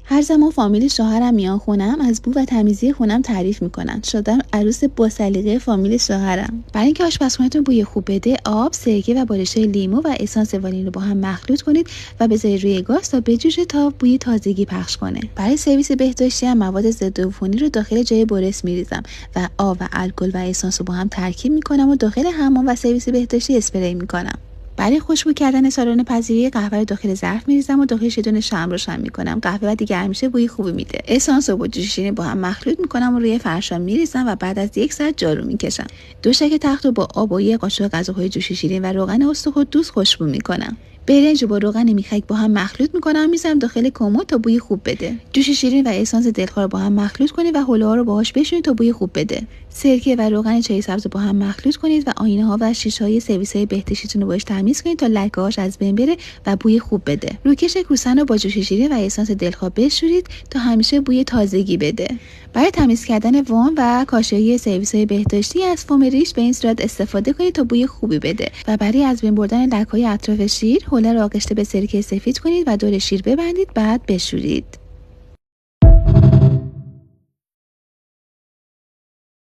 هر زمان فامیل شوهرم میان خونم از بو و تمیزی خونم تعریف میکنن. شدم عروس با سلیقه فامیل شوهرم. برای اینکه آشپزخونه‌تون بوی خوب بده، آب، سرکه و بالش‌های لیمو و اسانس وانیل رو با هم مخلوط کنید و بذارید روی گاز تا بجوشه تا بوی تازگی پخش کنه. برای سرویس بهداشتی هم مواد ضد عفونی رو داخل جای برس میریزم و آب و الکل و اسانس رو با هم ترکیب میکنم و داخل حمام و سرویس بهداشتی اسپری میکنم. برای خوشبو کردن سالن پذیری قهوه رو داخل ظرف میریزم و داخلش یه دونه شمع روشن میکنم. قهوه وقتی گرم میشه بوی خوبی میده. اسانس رو با جوش شیرین با هم مخلوط میکنم و روی فرشا میریزم و بعد از 1 ساعت جارو میکشم. دوشک تخت رو با آب و یه قاشق غذاهای جوش شیرین و روغن استخوان خوشبو میکنم. برنج با روغن میخک با هم مخلوط میکنم، میذارم داخل کمد تا بوی خوب بده. جوش شیرین و اسانس دلخواه رو با هم مخلوط کنید و حوله ها رو باهاش بشورید تا بوی خوب بده. سرکه و روغن چای سبز با هم مخلوط کنید و آینه ها و شیشه های سرویس های بهداشتیتون رو باهاش تمیز کنید تا لکه هاش از بین بره و بوی خوب بده. روکش کوسن رو با جوش شیرین و اسانس دلخواه بشورید تا همیشه بوی تازگی بده. برای تمیز کردن وام و کاشه‌ای سرویس های بهداشتی از فوم ریش به این صورت استفاده کنید تا بوی خوبی بده. و برای از بین بردن لکه‌های اطراف شیر، حوله رو آغشته به سرکه سفید کنید و دور شیر ببندید، بعد بشورید.